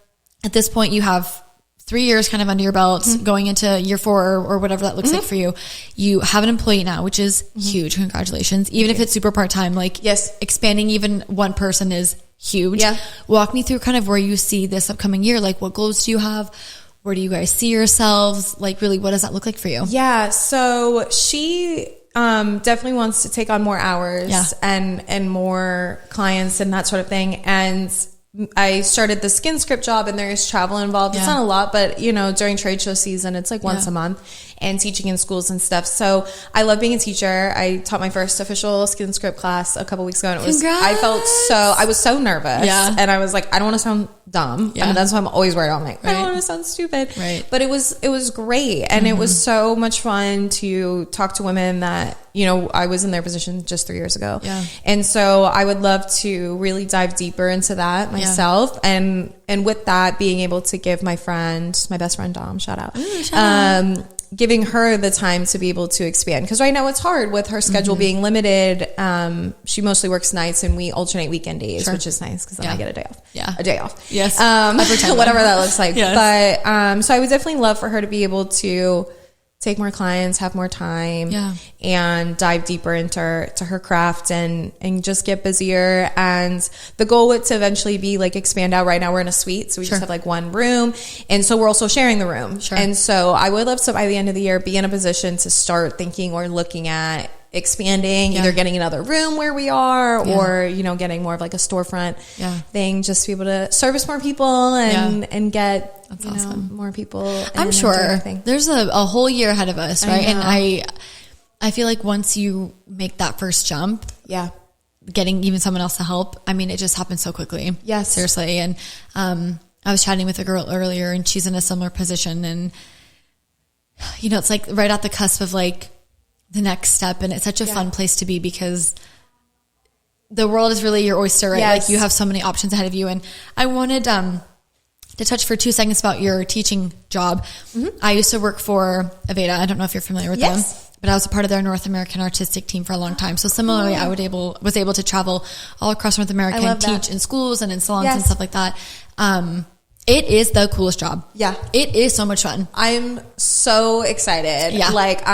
at this point, you have 3 years kind of under your belt, going into year 4 or whatever that looks like for you. You have an employee now, which is huge. Congratulations. Even if it's super part-time, like expanding even one person is huge. Yeah. Walk me through kind of where you see this upcoming year. Like what goals do you have? Where do you guys see yourselves? Like really, what does that look like for you? Yeah. So she definitely wants to take on more hours and more clients and that sort of thing. And I started the skinscript job and there's travel involved. It's not a lot, but during trade show season, it's like once a month and teaching in schools and stuff. So I love being a teacher. I taught my first official skinscript class a couple weeks ago and I was so nervous and I was like, I don't want to sound dumb. Yeah. And that's why I'm always worried. I'm like, I don't want to sound stupid. Right. But it was great. And it was so much fun to talk to women that, I was in their position just 3 years ago. Yeah. And so I would love to really dive deeper into that myself. And with that, being able to give my best friend, Dom, shout out, giving her the time to be able to expand. Because right now it's hard with her schedule being limited. She mostly works nights and we alternate weekend days, which is nice because then I get a day off. Yeah. A day off. Yes. Whatever that looks like. Yes. But so I would definitely love for her to be able to take more clients, have more time, and dive deeper into her craft and just get busier. And the goal would to eventually be like expand out. Right now we're in a suite, so we just have like one room. And so we're also sharing the room. Sure. And so I would love to by the end of the year be in a position to start thinking or looking at expanding, either getting another room where we are or, getting more of like a storefront thing, just to be able to service more people and get, that's awesome. More people. I'm sure there's a whole year ahead of us, right? And I feel like once you make that first jump, getting even someone else to help, I mean, it just happens so quickly. Yes. Seriously. And, I was chatting with a girl earlier and she's in a similar position and, it's like right at the cusp of like, the next step. And it's such a fun place to be because the world is really your oyster, right? Yes. Like you have so many options ahead of you. And I wanted, to touch for 2 seconds about your teaching job. I used to work for Aveda. I don't know if you're familiar with them, but I was a part of their North American artistic team for a long time. So similarly, I was able to travel all across North America and teach in schools and in salons and stuff like that. It is the coolest job. Yeah. It is so much fun. I'm so excited. Yeah. Like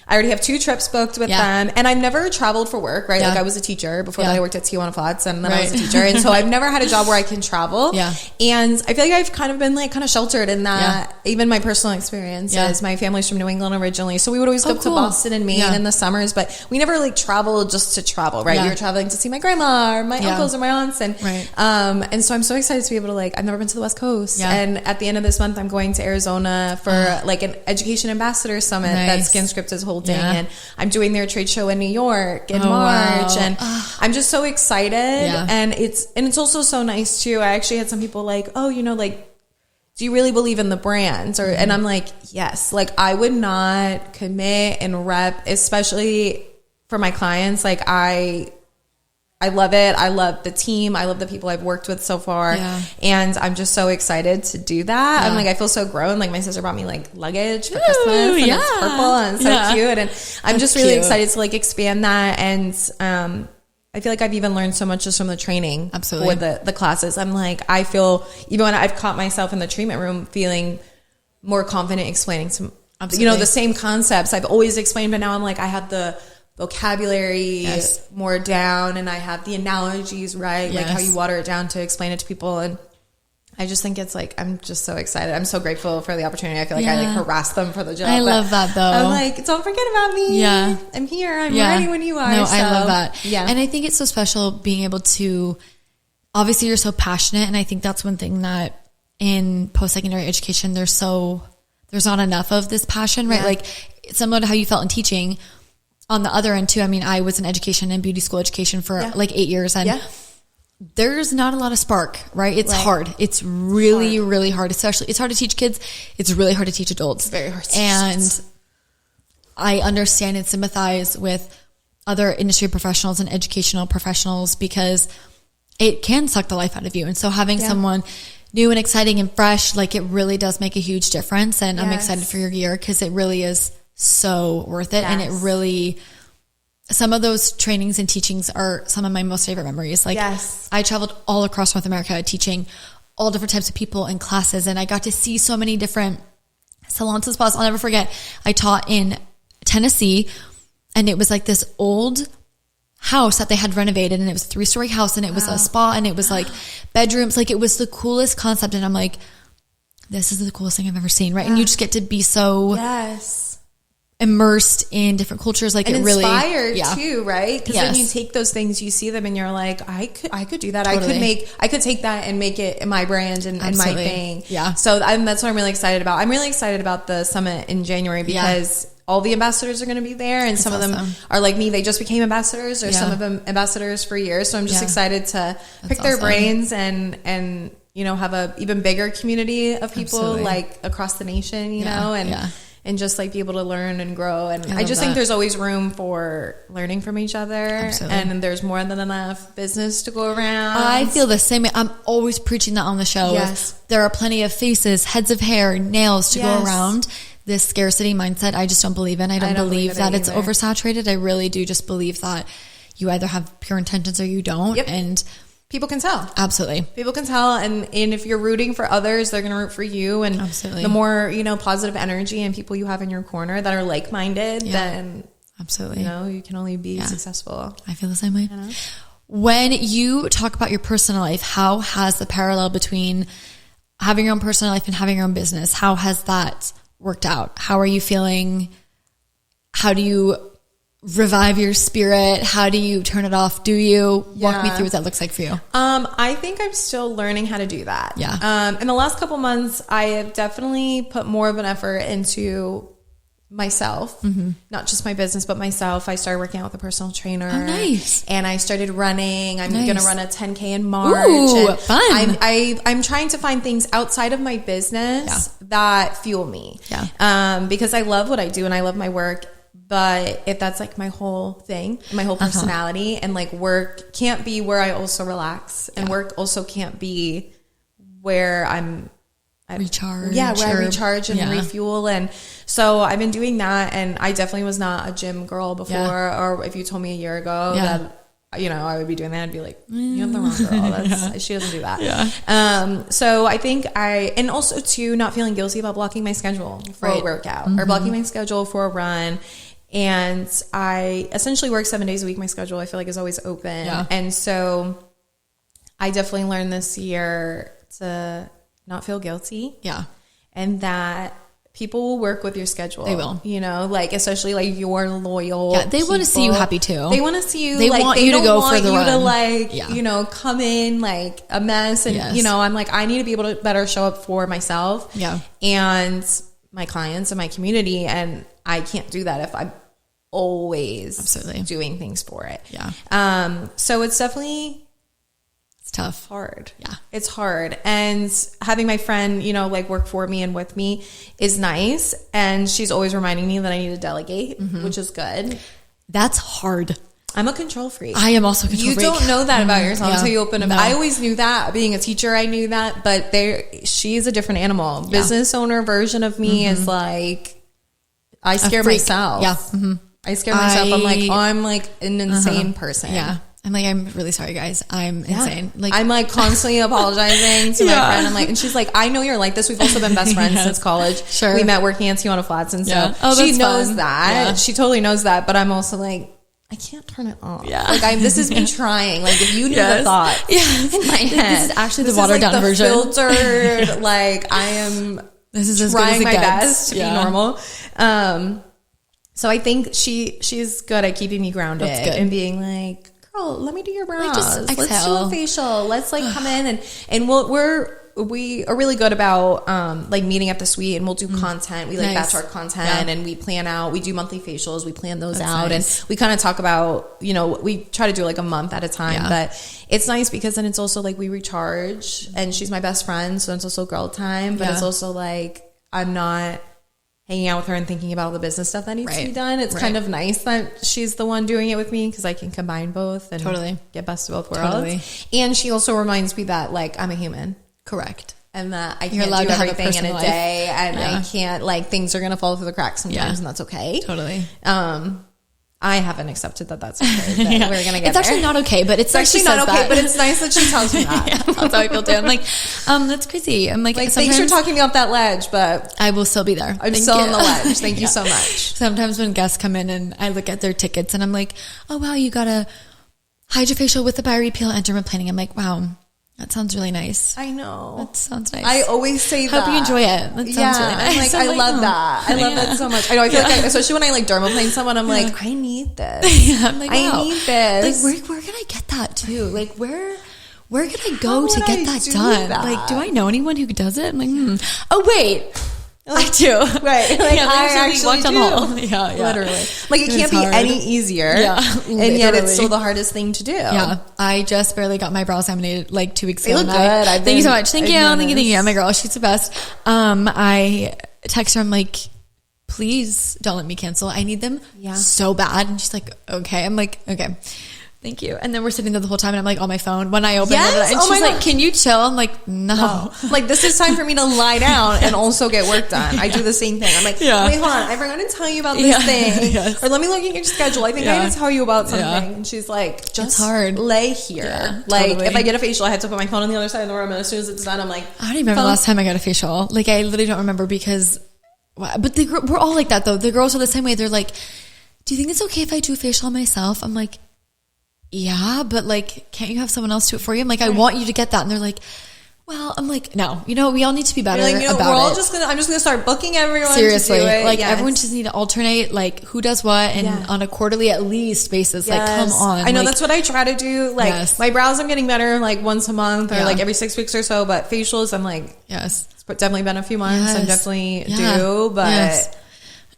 I already have 2 trips booked with them and I've never traveled for work, right? Like I was a teacher before that. I worked at Tijuana Flats and then I was a teacher. And so I've never had a job where I can travel. Yeah. And I feel like I've kind of been like kind of sheltered in that, even my personal experiences. My family's from New England originally. So we would always go to Boston and Maine in the summers, but we never like traveled just to travel, right? We were traveling to see my grandma or my uncles or my aunts. And, and so I'm so excited to be able to like, I've never been to the West Coast. And at the end of this month, I'm going to Arizona for like an education ambassador summit that Skinscript is holding. And I'm doing their trade show in New York in March. And I'm just so excited. And it's also so nice too. I actually had some people like, oh, like, do you really believe in the brands? Or, and I'm like, yes, like I would not commit and rep, especially for my clients. Like I love it. I love the team. I love the people I've worked with so far. Yeah. And I'm just so excited to do that. Yeah. I'm like, I feel so grown. Like my sister brought me like luggage for Christmas and it's purple and so cute. And I'm just really excited to like expand that. And, I feel like I've even learned so much just from the training for the classes. I'm like, I feel even when I've caught myself in the treatment room feeling more confident explaining some, the same concepts I've always explained, but now I'm like, I have the vocabulary more down, and I have the analogies right, like how you water it down to explain it to people. And I just think it's like, I'm just so excited. I'm so grateful for the opportunity. I feel like I like harass them for the job. I love that though. I'm like, don't forget about me. Yeah. I'm here. I'm ready when you are. No, I love that. Yeah. And I think it's so special being able to, obviously you're so passionate. And I think that's one thing that in post-secondary education, there's not enough of this passion, right? Like similar to how you felt in teaching on the other end too. I mean, I was in education and beauty school education for like 8 years, and there's not a lot of spark, right? It's hard. It's really, really hard. Especially, it's hard to teach kids. It's really hard to teach adults. It's very hard to teach adults. I understand and sympathize with other industry professionals and educational professionals, because it can suck the life out of you. And so having someone new and exciting and fresh, like, it really does make a huge difference. And I'm excited for your year, because it really is so worth it. And it really, some of those trainings and teachings are some of my most favorite memories. Like, I traveled all across North America teaching all different types of people in classes, and I got to see so many different salons and spas. I'll never forget, I taught in Tennessee, and it was like this old house that they had renovated, and it was a 3-story house, and it was a spa, and it was like bedrooms. Like, it was the coolest concept. And I'm like, this is the coolest thing I've ever seen. Right. And you just get to be so immersed in different cultures. Like, and it really inspired too, right? Because then you take those things, you see them, and you're like, I could do that. Totally. I could take that and make it my brand and my thing. Yeah. So that's what I'm really excited about. I'm really excited about the summit in January, because all the ambassadors are going to be, there, and some of them are like me. They just became ambassadors, or some of them ambassadors for years. So I'm just excited to pick their brains and you know, have a even bigger community of people like across the nation, you know, and just like be able to learn and grow. And I just think there's always room for learning from each other. And there's more than enough business to go around. I feel the same way. I'm always preaching that on the show. There are plenty of faces, heads of hair, nails to go around. This scarcity mindset, I just don't believe in. I don't believe that it's oversaturated. I really do just believe that you either have pure intentions or you don't. And people can tell. Absolutely. People can tell. And if you're rooting for others, they're going to root for you. And the more, you know, positive energy and people you have in your corner that are like-minded, then you know, you can only be successful. I feel the same way. You know? When you talk about your personal life, how has the parallel between having your own personal life and having your own business, how has that worked out? How are you feeling? How do you revive your spirit? How do you turn it off? Do you walk me through what that looks like for you? I think I'm still learning how to do that. In the last couple months, I have definitely put more of an effort into myself, not just my business, but myself. I started working out with a personal trainer. Oh, nice. And I started running. I'm going to run a 10K in March. Ooh, fun. I'm trying to find things outside of my business that fuel me. Because I love what I do and I love my work. But if that's like my whole thing, my whole personality, and like work can't be where I also relax, and work also can't be where I'm recharge. Where I recharge and refuel. And so I've been doing that, and I definitely was not a gym girl before. Or if you told me a year ago that, you know, I would be doing that, I'd be like, you're the wrong girl. She doesn't do that. So I think and also too, not feeling guilty about blocking my schedule for a workout or blocking my schedule for a run. And I essentially work 7 days a week. My schedule, I feel like, is always open. And so I definitely learned this year to not feel guilty. And that people will work with your schedule. They will. You know, like, especially like your loyal they want to see you happy too. They want to see you. They like, want you to go for the run. To like, you know, come in like a mess. And, you know, I'm like, I need to be able to better show up for myself. And my clients and my community. And I can't do that if I'm always doing things for it. So it's definitely, it's tough. Hard. It's hard. And having my friend, you know, like work for me and with me is nice. And she's always reminding me that I need to delegate, which is good. That's hard. I'm a control freak. I am also a control freak. You don't know that about yourself until you open up. I always knew that. Being a teacher, I knew that. But she's a different animal. Business owner version of me is like, I scare myself. I scare myself. I'm like an insane person. I'm like, I'm really sorry, guys. I'm insane. Like, I'm like constantly apologizing to my friend. I'm like, and she's like, I know you're like this. We've also been best friends since college. We met working at Tijuana Flats, and so she knows that. She totally knows that. But I'm also like, I can't turn it off. Yeah. Like this is me trying. Like if you knew the thought in my head. This is actually the watered down version. Filtered. Like I am trying my best to be normal. So I think she's good at keeping me grounded and being like, girl, let me do your brows. Like let's do a facial. Let's like come in and we are really good about like meeting at the suite, and we'll do content. We like batch our content and we plan out. We do monthly facials. We plan those out, and we kind of talk about, you know, we try to do like a month at a time. But it's nice because then it's also like we recharge, and she's my best friend, so it's also girl time. But it's also like I'm not hanging out with her and thinking about all the business stuff that needs to be done. It's kind of nice that she's the one doing it with me, because I can combine both and get best of both worlds. And she also reminds me that like I'm a human. Correct. And that I can't do everything in a day, and I can't, like, things are going to fall through the cracks sometimes, and that's okay. Totally. I haven't accepted that that's okay. That we're going to get It's actually not okay, but it's actually not okay, but it's nice that she tells me that. That's how I feel too. I'm like, that's crazy. I'm like thanks for talking me off that ledge, but I will still be there. I'm still on the ledge. Thank you so much. Sometimes when guests come in and I look at their tickets and I'm like, oh wow, you got a hydrofacial with a biorepeal and derma planning. I'm like, wow. That sounds really nice. I know. That sounds nice. I always say that. Hope you enjoy it. That sounds really nice. I love that. I love that so much. I know. I feel like, especially when I like dermaplane someone, I'm like, I need this. I'm like, wow. I need this. Like, where can I get that too? Like, where can I go to get that done? Like, do I know anyone who does it? I'm like, oh wait. I do. Right. Like, I actually do. Yeah. Literally. Like, it can't be any easier. Yeah. And yet it's still the hardest thing to do. Yeah. I just barely got my brows laminated like 2 weeks ago. They look good. Thank you so much. Thank you. My girl, she's the best. I text her, I'm like, please don't let me cancel. I need them so bad. And she's like, okay. I'm like, okay. Thank you. And then we're sitting there the whole time and I'm like on my phone when I open it. And she's like, can you chill? I'm like, no. Like, this is time for me to lie down and also get work done. I do the same thing. I'm like, wait, hold on. I forgot to tell you about this thing. Or let me look at your schedule. I think I had to tell you about something. And she's like, just lay here. If I get a facial, I have to put my phone on the other side of the room. And as soon as it's done, I'm like, I don't even remember the last time I got a facial. Like, I literally don't remember because, but we're all like that though. The girls are the same way. They're like, do you think it's okay if I do a facial on myself? I'm like, yeah, but like, can't you have someone else do it for you? I'm like, I want you to get that. And they're like, well, I'm like, no, we all need to be better about it. I'm just going to start booking everyone Seriously, to do it. Like everyone just need to alternate, like who does what and on a quarterly at least basis. Like, come on. I know that's what I try to do. Like my brows, I'm getting better like once a month or like every 6 weeks or so, but facials, I'm like, it's definitely been a few months. I definitely do, but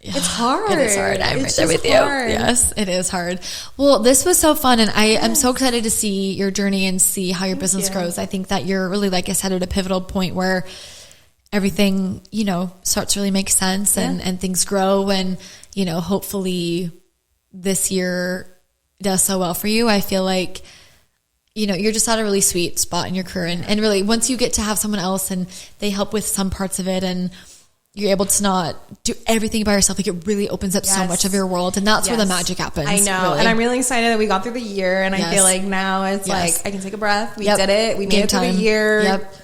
it's hard. It is hard. I'm right there with you. Yes, it is hard. Well, this was so fun, and I am so excited to see your journey and see how your business grows. I think that you're really, like I said, at a pivotal point where everything, starts to really make sense and things grow, and, hopefully this year does so well for you. I feel like, you're just at a really sweet spot in your career, and really once you get to have someone else and they help with some parts of it and you're able to not do everything by yourself. Like, it really opens up so much of your world, and that's where the magic happens. I know. Really. And I'm really excited that we got through the year, and I feel like now it's like, I can take a breath. We did it. We made it through the year. Yep.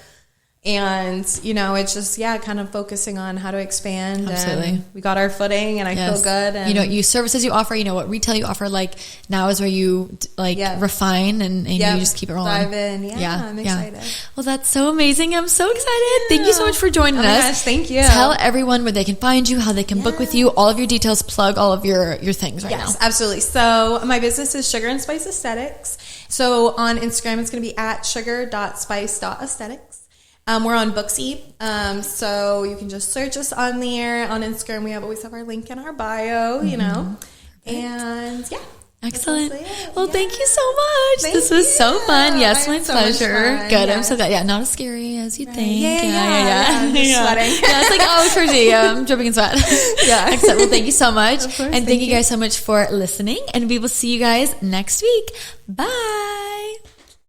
And, it's just, kind of focusing on how to expand. Absolutely. And we got our footing, and I feel good. And you services you offer, what retail you offer, like now is where you refine and you just keep it rolling. Dive in. I'm excited. Well, that's so amazing. I'm so excited. Thank you so much for joining us. Gosh, thank you. Tell everyone where they can find you, how they can book with you, all of your details, plug all of your things right now. Yes, absolutely. So my business is Sugar and Spice Aesthetics. So on Instagram, it's going to be at sugar.spice.aesthetics. We're on Booksy, so you can just search us on there. On Instagram, we always have our link in our bio, and Excellent. Well, thank you so much. This was so fun. Yes, my pleasure. Good. I'm so glad. Not as scary as you think. Yeah. I'm just sweating. It's like, crazy. I'm dripping in sweat. Excellent. Well, thank you so much. Of course, and thank you guys so much for listening. And we will see you guys next week. Bye.